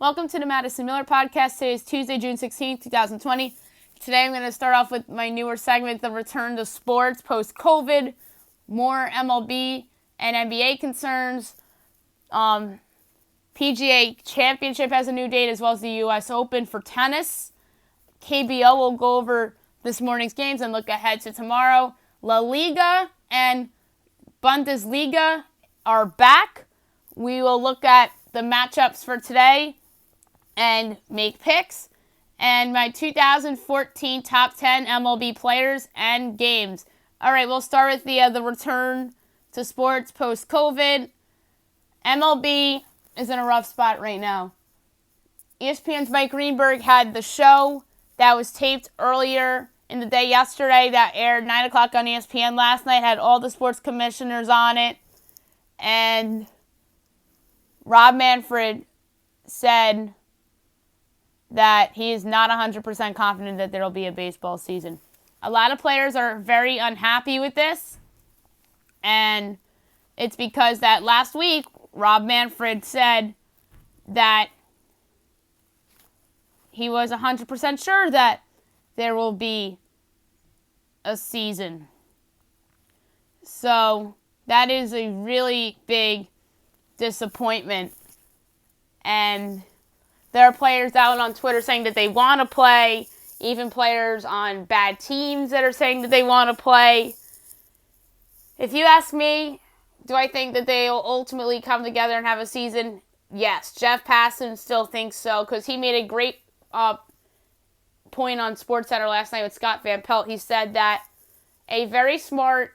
Welcome to the Madison Miller Podcast. Today is Tuesday, June 16th, 2020. Today I'm going to start off with my newer segment, the return to sports post-COVID, more MLB and NBA concerns. PGA Championship has a new date, as well as the U.S. Open for tennis. KBO will go over this morning's games and look ahead to tomorrow. La Liga and Bundesliga are back. We will look at the matchups for today and make picks, and my 2014 top 10 MLB players and games. All right, we'll start with the return to sports post-COVID. MLB is in a rough spot right now. ESPN's Mike Greenberg had the show that was taped earlier in the day yesterday that aired 9 o'clock on ESPN last night, had all the sports commissioners on it, and Rob Manfred said that he is not 100% confident that there will be a baseball season. A lot of players are very unhappy with this, and it's because that last week, Rob Manfred said that he was 100% sure that there will be a season. So that is a really big disappointment, and there are players out on Twitter saying that they want to play, even players on bad teams that are saying that they want to play. If you ask me, do I think that they will ultimately come together and have a season? Yes. Jeff Passan still thinks so, because he made a great point on SportsCenter last night with Scott Van Pelt. He said that a very smart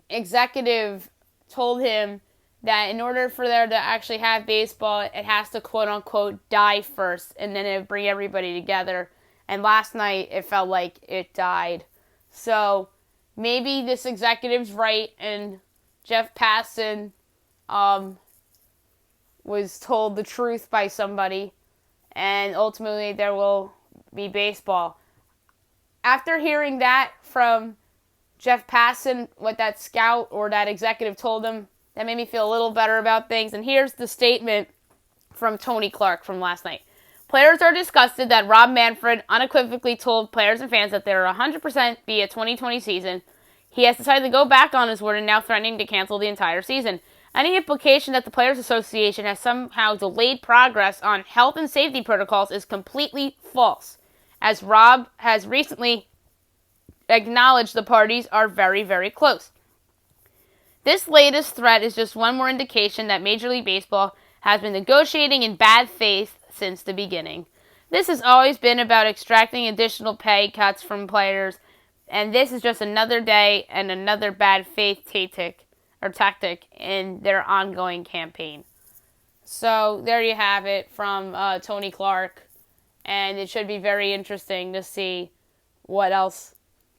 executive told him that in order for there to actually have baseball, it has to quote-unquote die first, and then it would bring everybody together. And last night, it felt like it died. So maybe this executive's right, and Jeff Passan was told the truth by somebody, and ultimately there will be baseball. After hearing that from Jeff Passan, what that scout or that executive told him, that made me feel a little better about things. And here's the statement from Tony Clark from last night. Players are disgusted that Rob Manfred unequivocally told players and fans that there will 100% be a 2020 season. He has decided to go back on his word and now threatening to cancel the entire season. Any implication that the Players Association has somehow delayed progress on health and safety protocols is completely false, as Rob has recently acknowledged the parties are very, very close. This latest threat is just one more indication that Major League Baseball has been negotiating in bad faith since the beginning. This has always been about extracting additional pay cuts from players, and this is just another day and another bad faith tactic in their ongoing campaign. So there you have it from Tony Clark, and it should be very interesting to see what else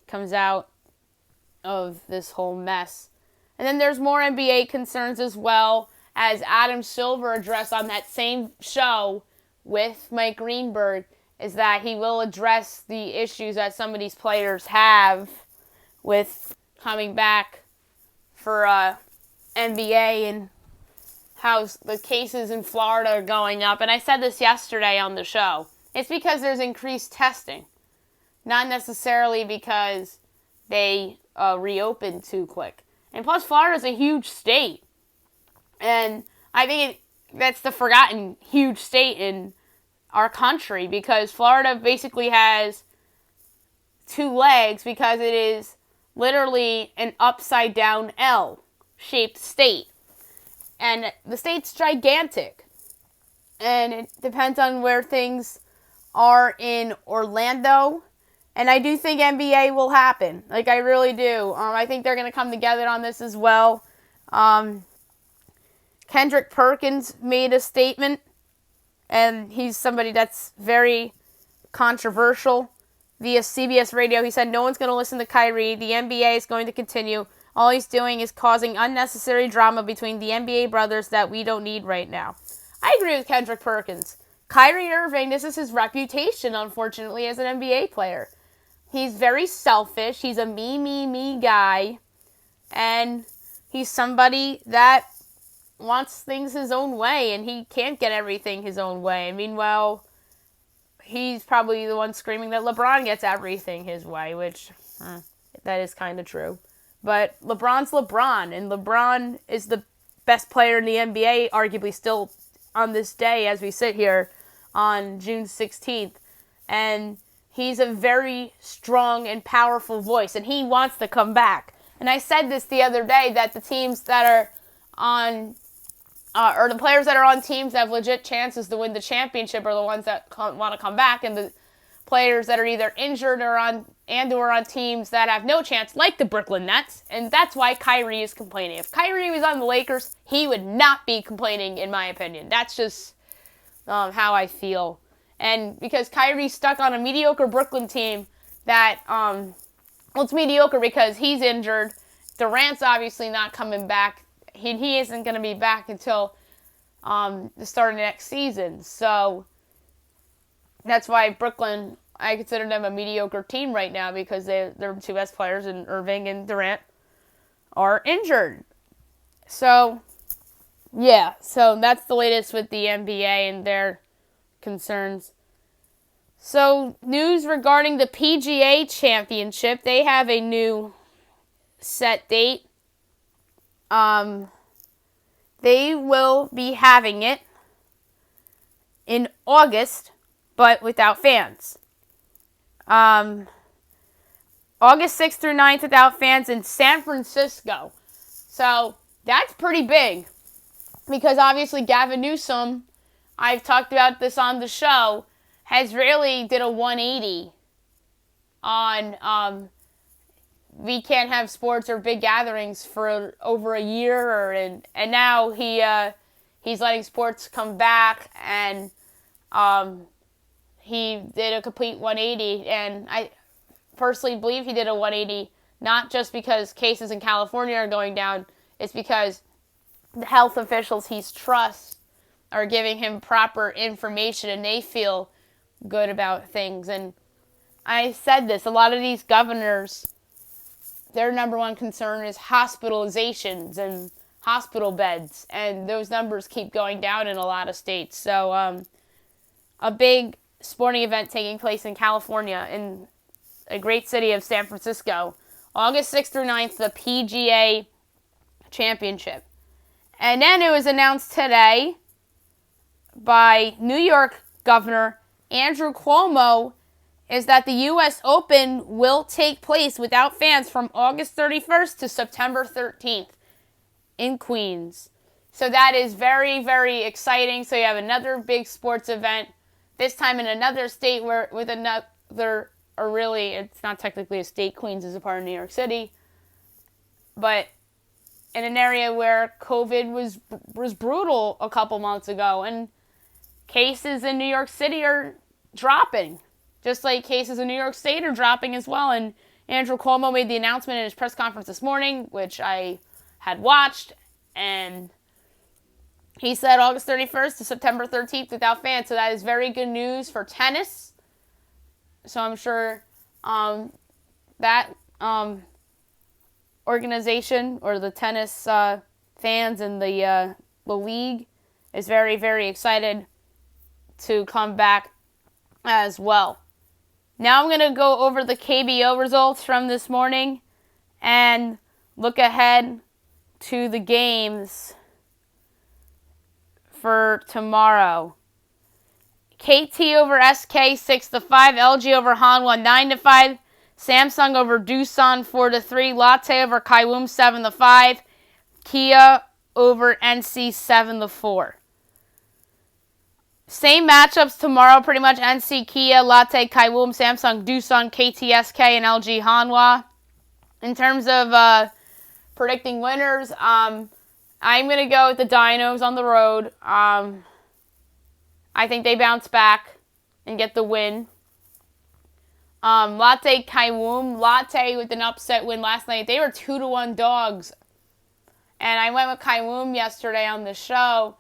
comes out of this whole mess. And then there's more NBA concerns as well, as Adam Silver addressed on that same show with Mike Greenberg, is that he will address the issues that some of these players have with coming back for NBA and how the cases in Florida are going up. And I said this yesterday on the show. It's because there's increased testing, not necessarily because they reopened too quick. And plus, Florida is a huge state. And I think that's the forgotten huge state in our country, because Florida basically has two legs, because it is literally an upside-down L-shaped state. And the state's gigantic. And it depends on where things are in Orlando. And I do think NBA will happen. Like, I really do. I think they're going to come together on this as well. Kendrick Perkins made a statement, and he's somebody that's very controversial. Via CBS Radio, he said, no one's going to listen to Kyrie. The NBA is going to continue. All he's doing is causing unnecessary drama between the NBA brothers that we don't need right now. I agree with Kendrick Perkins. Kyrie Irving, this is his reputation, unfortunately, as an NBA player. He's very selfish. He's a me guy. And he's somebody that wants things his own way, and he can't get everything his own way. And meanwhile, he's probably the one screaming that LeBron gets everything his way, which that is kind of true. But LeBron's LeBron, and LeBron is the best player in the NBA, arguably still on this day as we sit here on June 16th. And he's a very strong and powerful voice, and he wants to come back. And I said this the other day, that the teams that are on, or the players that are on teams that have legit chances to win the championship are the ones that want to come back, and the players that are either injured or on teams that have no chance, like the Brooklyn Nets, and that's why Kyrie is complaining. If Kyrie was on the Lakers, he would not be complaining, in my opinion. That's just how I feel. And because Kyrie's stuck on a mediocre Brooklyn team that, it's mediocre because he's injured. Durant's obviously not coming back. He isn't going to be back until the start of next season. So that's why Brooklyn, I consider them a mediocre team right now, because their two best players, in Irving and Durant, are injured. So, yeah. So that's the latest with the NBA and their concerns. So, news regarding the PGA Championship. They have a new set date. They will be having it in August, but without fans. August 6th through 9th without fans in San Francisco. So, that's pretty big. Because obviously Gavin Newsom, I've talked about this on the show, has really did a 180 on we can't have sports or big gatherings for over a year, and now he's letting sports come back, and he did a complete 180, and I personally believe he did a 180 not just because cases in California are going down, it's because the health officials he trusts are giving him proper information, and they feel good about things. And I said this, a lot of these governors, their number one concern is hospitalizations and hospital beds, and those numbers keep going down in a lot of states. So a big sporting event taking place in California, in a great city of San Francisco, August 6th through 9th, the PGA Championship. And then it was announced today by New York Governor Andrew Cuomo is that the U.S. Open will take place without fans from August 31st to September 13th in Queens. So that is very, very exciting. So you have another big sports event, this time in another state where with another, or really, it's not technically a state, Queens is a part of New York City, but in an area where COVID was brutal a couple months ago, and cases in New York City are dropping, just like cases in New York State are dropping as well. And Andrew Cuomo made the announcement in his press conference this morning, which I had watched, and he said August 31st to September 13th without fans. So that is very good news for tennis. So I'm sure that organization, or the tennis fans and the league, is very, very excited to come back as well. Now I'm going to go over the KBO results from this morning and look ahead to the games for tomorrow. KT over SK 6-5, LG over Hanwha 9-5, Samsung over Doosan 4-3, Lotte over Kaiwoom 7-5, Kia over NC 7-4. Same matchups tomorrow, pretty much. NC, Kia, Lotte, Kaiwoom, Samsung, Doosan, KTSK, and LG Hanwha. In terms of predicting winners, I'm going to go with the Dinos on the road. I think they bounce back and get the win. Lotte, Kaiwoom. Lotte with an upset win last night. They were 2-1 dogs. And I went with Kaiwoom yesterday on the show.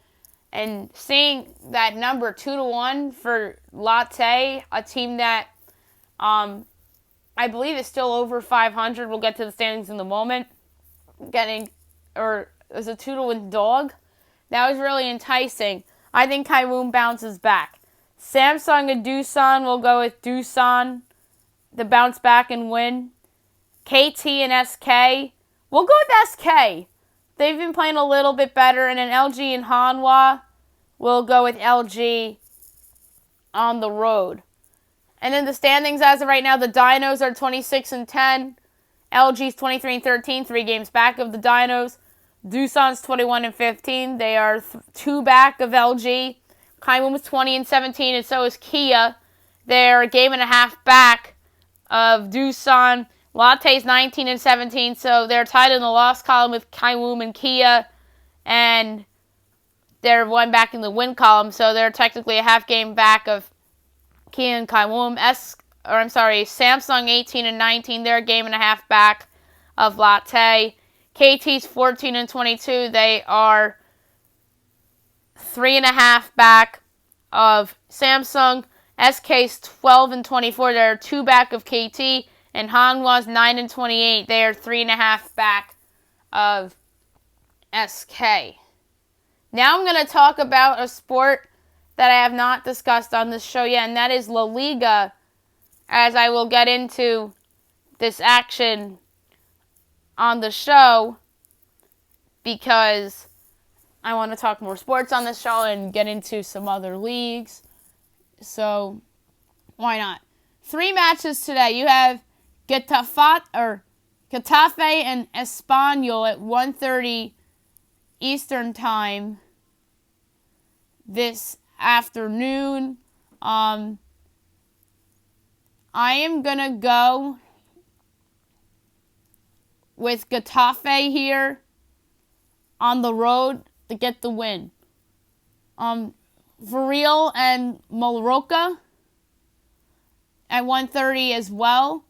And seeing that number 2-1 for Lotte, a team that I believe is still over 500. We'll get to the standings in a moment. As a 2-1 dog. That was really enticing. I think Kaiwoom bounces back. Samsung and Doosan will go with Doosan to bounce back and win. KT and SK, we'll go with SK. They've been playing a little bit better. And then LG and Hanwha, we'll go with LG on the road. And then the standings as of right now, the Dinos are 26-10. LG's 23-13, 3 games back of the Dinos. Doosan's 21-15. They are 2 back of LG. Kaiwoom is 20-17, and so is Kia. They're a game and a half back of Doosan. Latte's 19-17, so they're tied in the loss column with Kaiwoom and Kia, and they're 1 back in the win column, so they're technically a half game back of Kia and Kaiwoom. Samsung 18-19, they're a game and a half back of Latte. KT's 14-22, they are 3.5 back of Samsung. SK's 12-24, they're 2 back of KT. And Hanwha's 9-28, they are 3.5 back of SK. Now I'm going to talk about a sport that I have not discussed on this show yet, and that is La Liga, as I will get into this action on the show because I want to talk more sports on this show and get into some other leagues. So, why not? 3 matches today. You have Getafe and Espanyol at 1:30 Eastern Time this afternoon. I am going to go with Getafe here on the road to get the win. Villarreal and Mallorca at 1:30 as well.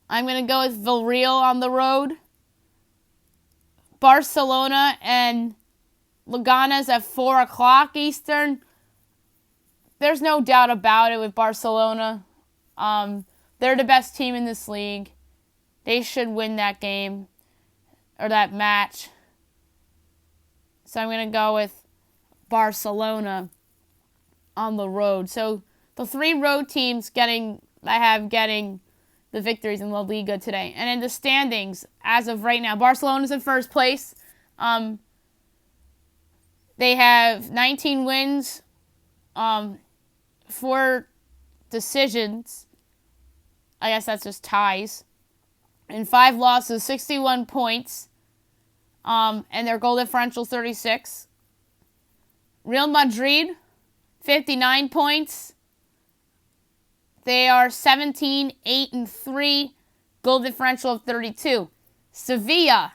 I'm going to go with Villarreal on the road. Barcelona and Leganes at 4 o'clock Eastern. There's no doubt about it with Barcelona. They're the best team in this league. They should win that game or that match. So I'm going to go with Barcelona on the road. So the 3 road teams getting the victories in La Liga today. And in the standings, as of right now, Barcelona's in first place. They have 19 wins, 4 decisions. I guess that's just ties. And 5 losses, 61 points. And their goal differential 36. Real Madrid, 59 points. They are 17-8-3, goal differential of 32. Sevilla,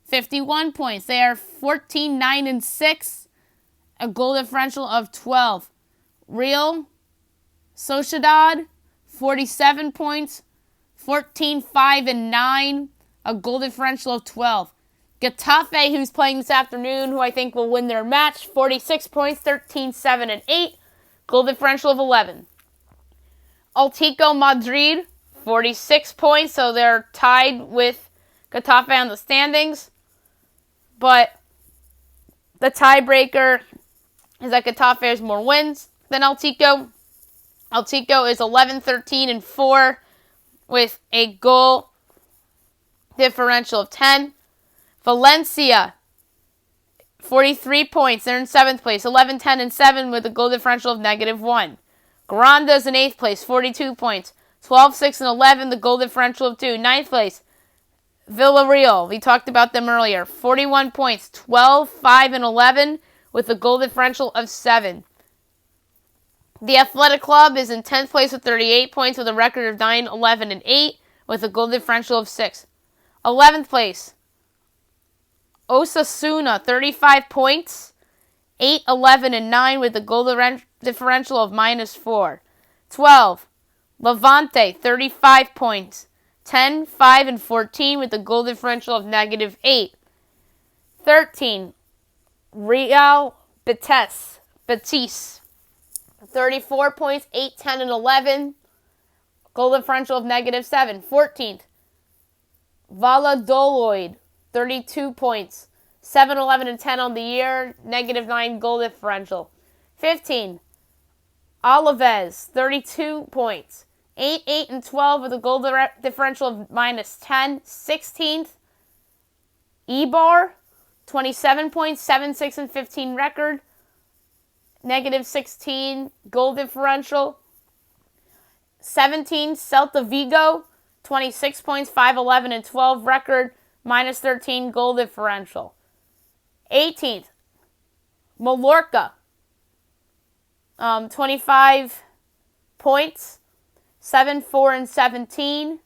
51 points. They are 14-9-6, a goal differential of 12. Real Sociedad, 47 points, 14-5-9, a goal differential of 12. Getafe, who's playing this afternoon, who I think will win their match, 46 points, 13-7-8, goal differential of 11. Atletico Madrid, 46 points, so they're tied with Getafe on the standings. But the tiebreaker is that Getafe has more wins than Atletico. Atletico is 11-13-4 with a goal differential of 10. Valencia, 43 points. They're in 7th place, 11-10-7 with a goal differential of -1. Granada's in 8th place, 42 points. 12-6-11, the goal differential of 2. 9th place, Villarreal. We talked about them earlier. 41 points, 12-5-11, with a goal differential of 7. The Athletic Club is in 10th place with 38 points, with a record of 9-11-8, with a goal differential of 6. 11th place, Osasuna, 35 points, 8-11-9, with a goal differential of -4. 12. Levante, 35 points. 10-5-14 with a goal differential of -8. 13. Real Betis. 34 points. 8-10-11. Goal differential of -7. 14th. Valladolid. 32 points. 7, 11, and 10 on the year, -9 goal differential. 15, Alaves, 32 points. 8, 8, and 12 with a goal differential of -10. 16th, Eibar, 27 points, 7, 6, and 15 record, -16 goal differential. 17, Celta Vigo, 26 points, 5, 11, and 12 record, -13 goal differential. 18th, Mallorca, 25 points, 7, 4, and 17,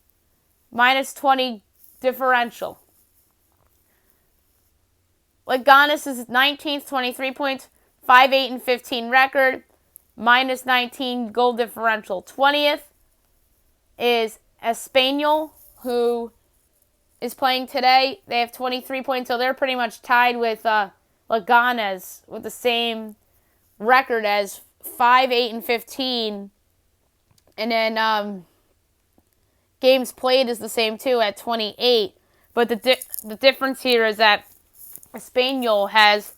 -20 differential. Leganes is 19th, 23 points, 5, 8, and 15 record, -19 goal differential. 20th is Espanyol, who is playing today. They have 23 points, so they're pretty much tied with Leganes with the same record as 5, 8, and 15. And then games played is the same too at 28. But the difference here is that Espanyol has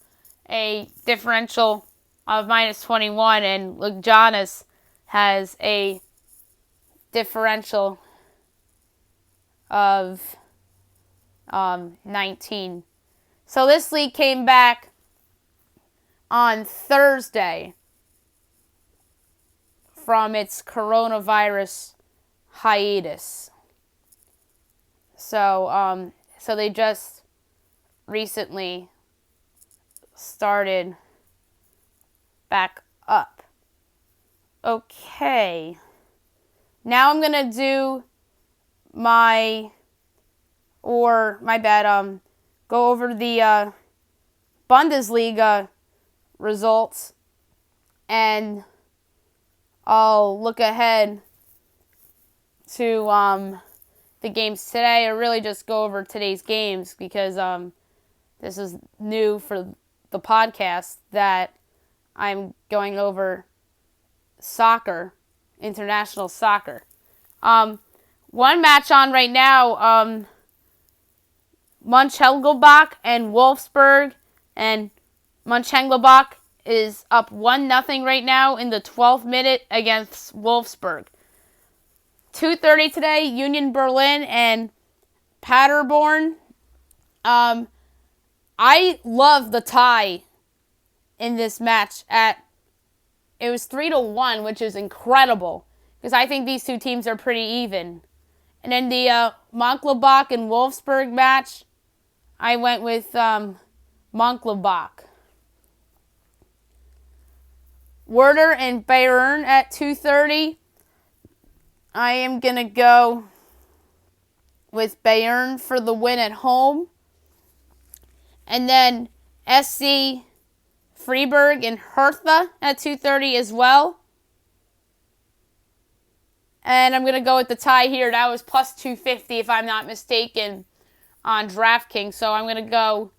a differential of -21 and Leganes has a differential of 19. So this league came back on Thursday from its coronavirus hiatus. So they just recently started back up. Okay. Now I'm going to do go over the Bundesliga results, and I'll look ahead to the games today, or really just go over today's games, because this is new for the podcast that I'm going over soccer, international soccer. One match on right now, Mönchengladbach and Wolfsburg, and Mönchengladbach is up 1-0 right now in the 12th minute against Wolfsburg. 2:30 today, Union Berlin and Paderborn. I love the tie in this match. It was 3-1, which is incredible, because I think these two teams are pretty even. And then the Mönchengladbach and Wolfsburg match, I went with Mönchengladbach. Werder and Bayern at 2:30. I am going to go with Bayern for the win at home. And then SC Freiburg and Hertha at 2:30 as well. And I'm going to go with the tie here. That was plus 250 if I'm not mistaken on DraftKings. So I'm going to go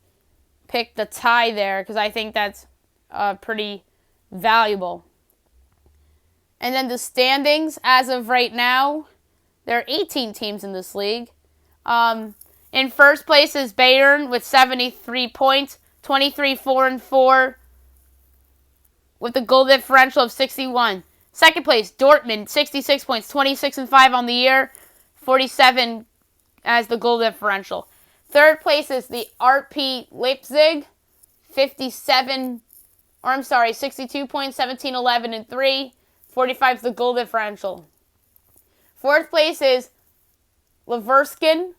pick the tie there because I think that's pretty valuable. And then the standings as of right now, there are 18 teams in this league. In first place is Bayern with 73 points, 23, 4, and 4 with a goal differential of 61. Second place, Dortmund, 66 points, 26 and 5 on the year, 47 as the goal differential. Third place is the RP Leipzig, 62 points, 17, 11, and 3, 45 is the goal differential. Fourth place is Leverkusen,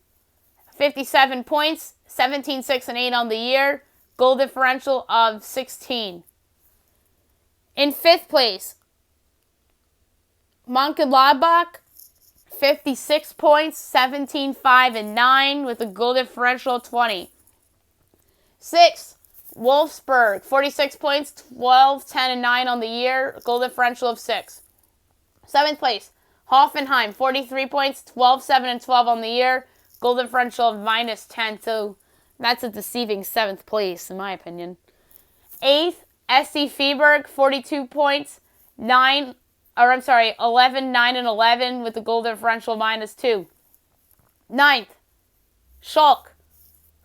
57 points, 17, 6, and 8 on the year, goal differential of 16. In fifth place, Mönchengladbach, 56 points, 17, 5, and 9 with a goal differential of 20. Sixth, Wolfsburg, 46 points, 12, 10, and 9 on the year, goal differential of 6. Seventh place, Hoffenheim, 43 points, 12, 7, and 12 on the year, goal differential of -10. So that's a deceiving seventh place, in my opinion. Eighth, SC Freiburg, 42 points, 11, 9, and 11 with the goal differential -2. Ninth, Schalke,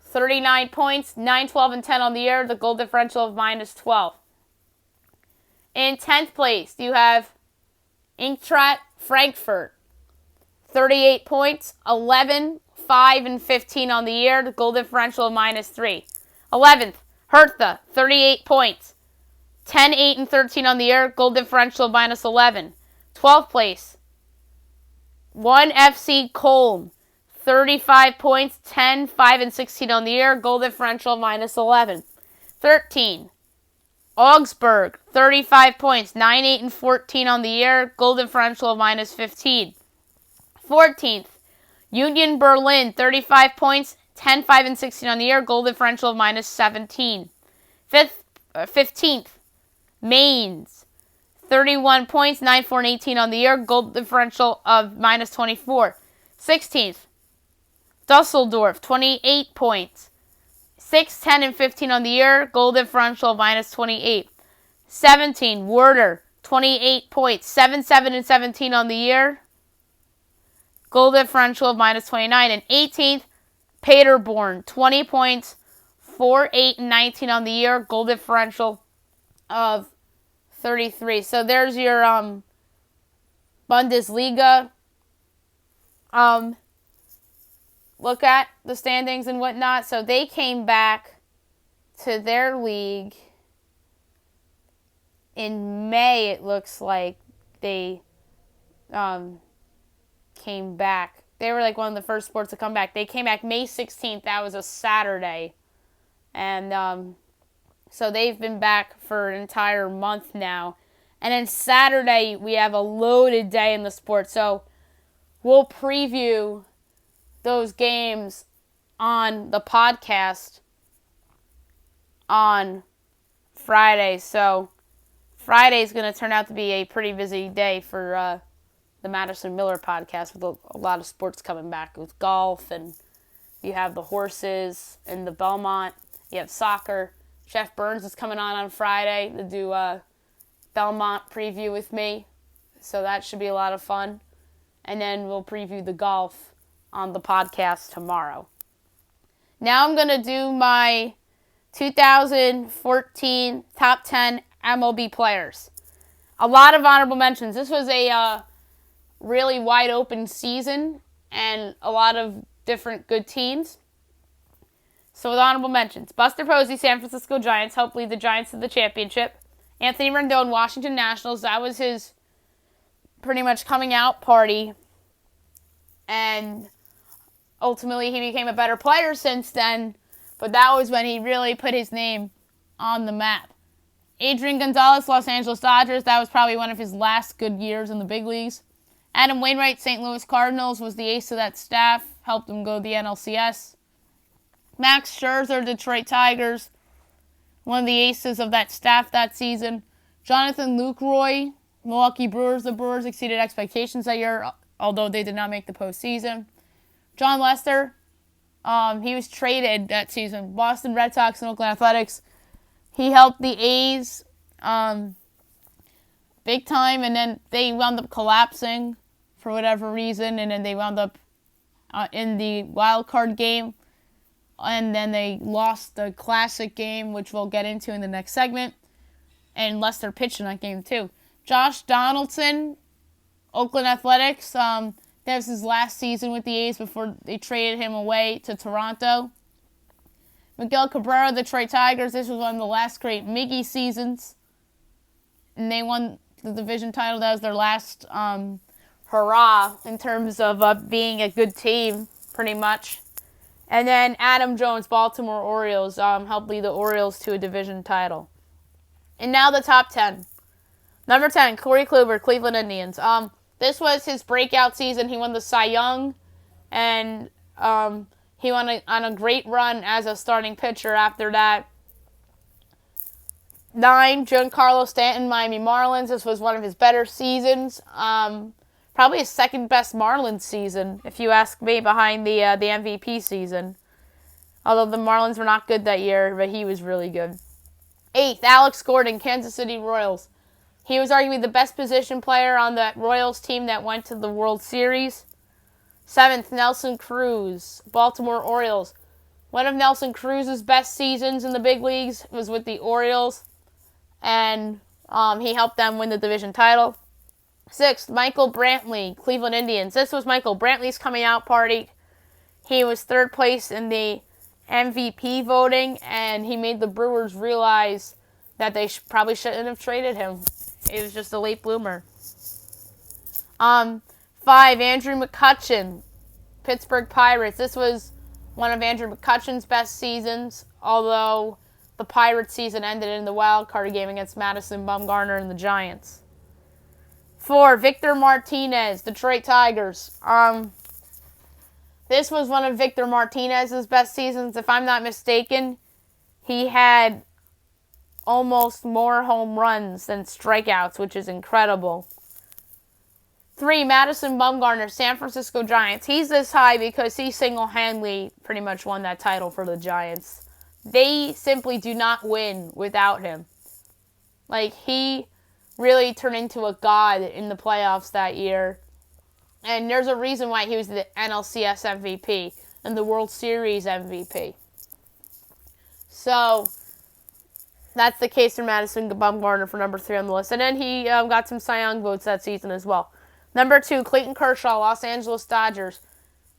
39 points, 9, 12, and 10 on the year, the goal differential of -12. In 10th place, you have Eintracht Frankfurt. 38 points, 11, 5, and 15 on the year, the goal differential of -3. 11th, Hertha, 38 points, 10, 8, and 13 on the year, goal differential of -11. 12th place, 1 FC Köln, 35 points, 10, 5, and 16 on the year, goal differential of -11. 13, Augsburg, 35 points, 9, 8, and 14 on the year, goal differential of -15. 14th, Union Berlin, 35 points, 10, 5, and 16 on the year, goal differential of -17. 15th, Mainz, 31 points, 9, 4, and 18 on the year, goal differential of -24. 16th, Dusseldorf, 28 points, 6, 10, and 15 on the year, goal differential of -28. 17, Werder, 28 points, 7, 7, and 17 on the year, goal differential of -29. And 18th, Paderborn, 20 points, 4, 8, and 19 on the year, goal differential of 33. So there's your Bundesliga look at the standings and whatnot. So they came back to their league in May. It looks like they came back. They were like one of the first sports to come back. They came back May 16th. That was a Saturday. And so they've been back for an entire month now. And then Saturday, we have a loaded day in the sport. So we'll preview those games on the podcast on Friday. So Friday is going to turn out to be a pretty busy day for the Madison Miller podcast, with a lot of sports coming back with golf, and you have the horses and the Belmont. You have soccer. Jeff Burns is coming on Friday to do a Belmont preview with me, so that should be a lot of fun. And then we'll preview the golf on the podcast tomorrow. Now I'm going to do my 2014 top 10 MLB players. A lot of honorable mentions. This was a really wide open season and a lot of different good teams. So with honorable mentions, Buster Posey, San Francisco Giants, helped lead the Giants to the championship. Anthony Rendon, Washington Nationals, that was his pretty much coming out party. And ultimately he became a better player since then, but that was when he really put his name on the map. Adrian Gonzalez, Los Angeles Dodgers, that was probably one of his last good years in the big leagues. Adam Wainwright, St. Louis Cardinals, was the ace of that staff, helped him go to the NLCS. Max Scherzer, Detroit Tigers, one of the aces of that staff that season. Jonathan Lucroy, Milwaukee Brewers. The Brewers exceeded expectations that year, although they did not make the postseason. John Lester, he was traded that season. Boston Red Sox and Oakland Athletics. He helped the A's big time, and then they wound up collapsing for whatever reason, and then they wound up in the wild card game, and then they lost the classic game, which we'll get into in the next segment, and Lester pitched in that game too. Josh Donaldson, Oakland Athletics, that was his last season with the A's before they traded him away to Toronto. Miguel Cabrera, Detroit Tigers, this was one of the last great Miggy seasons, and they won the division title. That was their last hurrah in terms of being a good team, pretty much. And then Adam Jones, Baltimore Orioles, helped lead the Orioles to a division title. And now the top 10. Number 10, Corey Kluber, Cleveland Indians. This was his breakout season. He won the Cy Young, and he went on a great run as a starting pitcher after that. 9, Giancarlo Stanton, Miami Marlins. This was one of his better seasons. Probably his second best Marlins season, if you ask me, behind the MVP season. Although the Marlins were not good that year, but he was really good. 8th, Alex Gordon, Kansas City Royals. He was arguably the best position player on that Royals team that went to the World Series. 7th, Nelson Cruz, Baltimore Orioles. One of Nelson Cruz's best seasons in the big leagues was with the Orioles, and he helped them win the division title. 6th, Michael Brantley, Cleveland Indians. This was Michael Brantley's coming out party. He was 3rd place in the MVP voting, and he made the Brewers realize that they probably shouldn't have traded him. He was just a late bloomer. 5, Andrew McCutchen, Pittsburgh Pirates. This was one of Andrew McCutchen's best seasons, although the Pirates season ended in the wild card game against Madison Bumgarner and the Giants. 4, Victor Martinez, Detroit Tigers. This was one of Victor Martinez's best seasons. If I'm not mistaken, he had almost more home runs than strikeouts, which is incredible. 3, Madison Bumgarner, San Francisco Giants. He's this high because he single-handedly pretty much won that title for the Giants. They simply do not win without him. He really turned into a god in the playoffs that year. And there's a reason why he was the NLCS MVP and the World Series MVP. So, that's the case for Madison Bumgarner for number 3 on the list. And then he got some Cy Young votes that season as well. Number 2, Clayton Kershaw, Los Angeles Dodgers.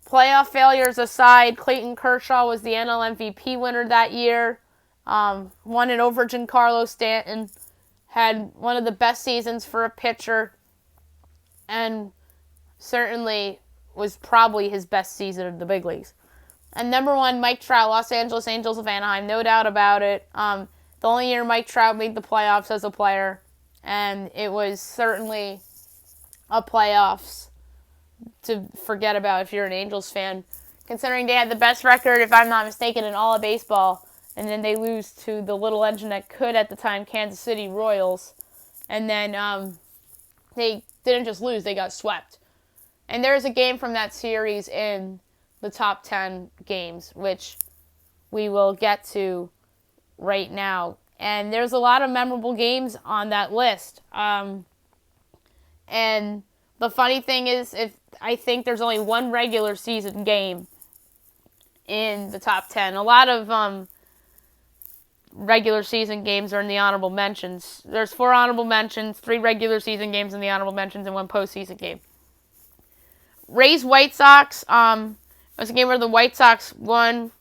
Playoff failures aside, Clayton Kershaw was the NL MVP winner that year. Won it over Giancarlo Stanton. Had one of the best seasons for a pitcher. And certainly was probably his best season of the big leagues. And number 1, Mike Trout, Los Angeles Angels of Anaheim. No doubt about it. The only year Mike Trout made the playoffs as a player. And it was certainly a playoffs to forget about if you're an Angels fan, considering they had the best record, if I'm not mistaken, in all of baseball, and then they lose to the little engine that could at the time, Kansas City Royals, and then they didn't just lose, they got swept. And there's a game from that series in the top 10 games, which we will get to right now. And there's a lot of memorable games on that list. And the funny thing is, I think there's only one regular season game in the top 10. A lot of regular season games are in the honorable mentions. There's 4 honorable mentions, 3 regular season games in the honorable mentions, and 1 postseason game. Rays White Sox. It was a game where the White Sox won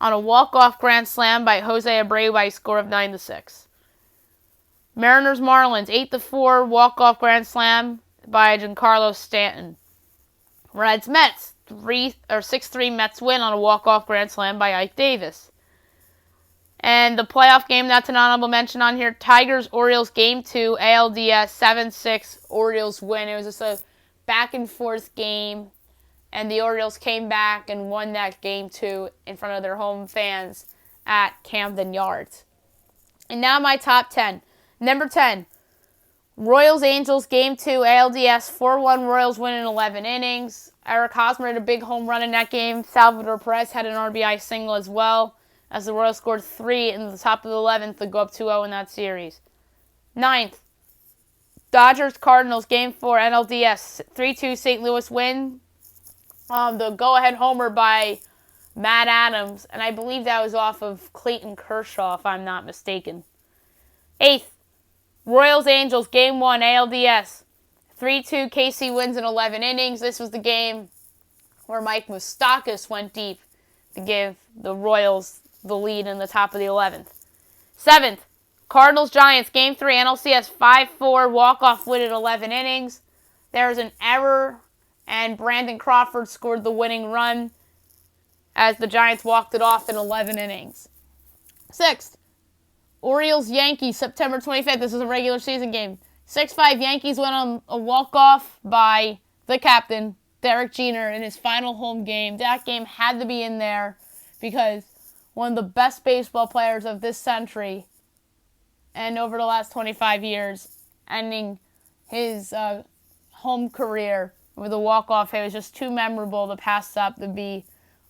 on a walk-off grand slam by Jose Abreu by a score of 9-6. Mariners Marlins 8-4 walk-off grand slam by Giancarlo Stanton. Reds Mets 6-3 Mets win on a walk-off grand slam by Ike Davis. And the playoff game, that's an honorable mention on here. Tigers Orioles Game 2 ALDS 7-6 Orioles win. It was just a back and forth game, and the Orioles came back and won that Game 2 in front of their home fans at Camden Yards. And now my top 10. Number 10, Royals-Angels Game 2, ALDS 4-1 Royals win in 11 innings. Eric Hosmer had a big home run in that game. Salvador Perez had an RBI single as well, as the Royals scored 3 in the top of the 11th to go up 2-0 in that series. 9th, Dodgers-Cardinals Game 4, NLDS 3-2 St. Louis win. The go-ahead homer by Matt Adams, and I believe that was off of Clayton Kershaw, if I'm not mistaken. 8th, Royals-Angels Game 1, ALDS 3-2 KC wins in 11 innings. This was the game where Mike Moustakas went deep to give the Royals the lead in the top of the 11th. 7th, Cardinals-Giants Game 3, NLCS 5-4 walk-off win in 11 innings. There was an error, and Brandon Crawford scored the winning run as the Giants walked it off in 11 innings. 6th, Orioles-Yankees, September 25th. This is a regular season game. 6-5 Yankees went on a walk-off by the captain, Derek Jeter, in his final home game. That game had to be in there because one of the best baseball players of this century and over the last 25 years, ending his home career with a walk-off. It was just too memorable to pass up to be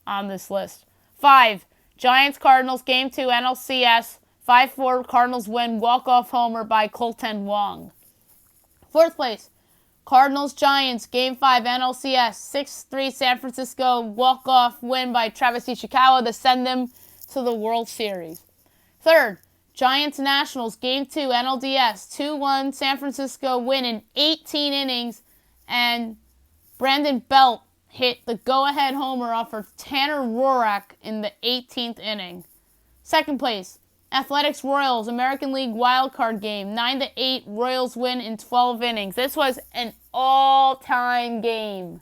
on this list. 5, Giants-Cardinals Game 2, NLCS 5-4 Cardinals win walk-off homer by Colton Wong. 4th place, Cardinals-Giants, Game 5, NLCS, 6-3 San Francisco walk-off win by Travis Ishikawa to send them to the World Series. Third, Giants-Nationals, Game 2, NLDS, 2-1 San Francisco win in 18 innings, and Brandon Belt hit the go-ahead homer off of Tanner Roark in the 18th inning. Second place, Athletics-Royals, American League wildcard game, 9-8 Royals win in 12 innings. This was an all-time game.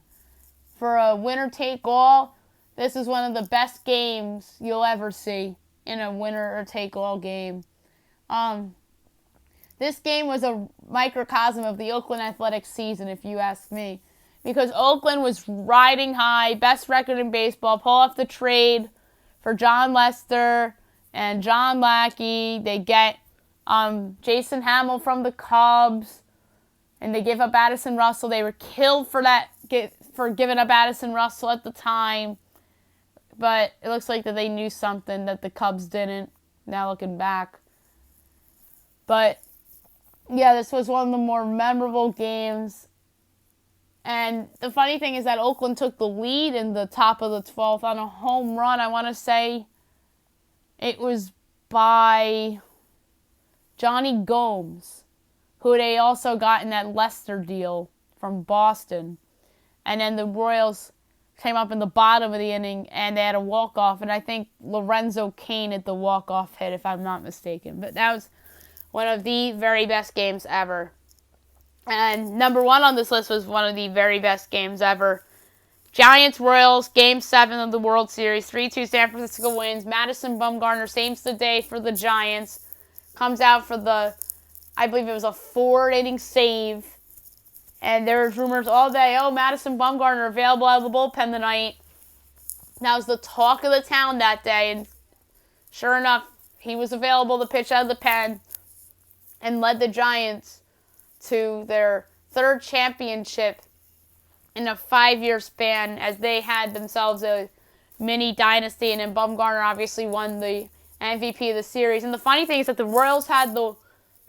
For a winner-take-all, this is one of the best games you'll ever see in a winner-take-all game. This game was a microcosm of the Oakland Athletics season, if you ask me. Because Oakland was riding high, best record in baseball, pull off the trade for John Lester and John Lackey. They get Jason Hamill from the Cubs, and they give up Addison Russell. They were killed for giving up Addison Russell at the time, but it looks like that they knew something that the Cubs didn't, now looking back. But, yeah, this was one of the more memorable games. And the funny thing is that Oakland took the lead in the top of the 12th on a home run. I want to say it was by Johnny Gomes, who they also got in that Lester deal from Boston. And then the Royals came up in the bottom of the inning, and they had a walk-off. And I think Lorenzo Cain hit the walk-off hit, if I'm not mistaken. But that was one of the very best games ever. And number 1 on this list was one of the very best games ever. Giants-Royals, Game 7 of the World Series, 3-2 San Francisco wins. Madison Bumgarner saves the day for the Giants. Comes out for I believe it was a 4-inning save. And there was rumors all day, Madison Bumgarner available out of the bullpen tonight. That was the talk of the town that day. And sure enough, he was available to pitch out of the pen and led the Giants to their 3rd championship in a 5-year span, as they had themselves a mini dynasty, and then Bumgarner obviously won the MVP of the series. And the funny thing is that the Royals had the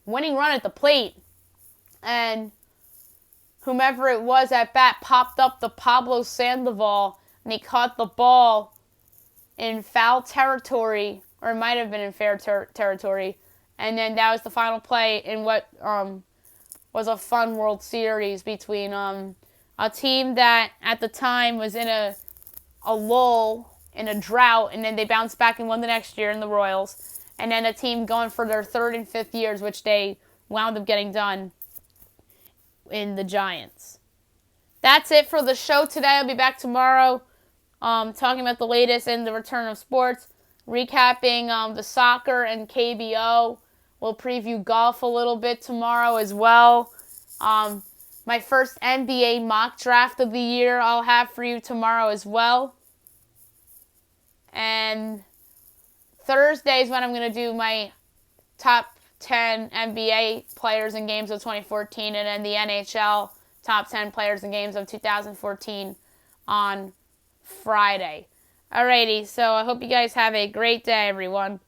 winning run at the plate, and whomever it was at bat popped up to Pablo Sandoval, and he caught the ball in foul territory, or it might have been in fair territory, and then that was the final play in what was a fun World Series between a team that at the time was in a lull, in a drought, and then they bounced back and won the next year in the Royals, and then a team going for their 3rd and 5th years, which they wound up getting done in the Giants. That's it for the show today. I'll be back tomorrow talking about the latest in the return of sports, recapping the soccer and KBO. We'll preview golf a little bit tomorrow as well. My first NBA mock draft of the year I'll have for you tomorrow as well. And Thursday is when I'm going to do my top 10 NBA players and games of 2014, and then the NHL top 10 players and games of 2014 on Friday. Alrighty, so I hope you guys have a great day, everyone.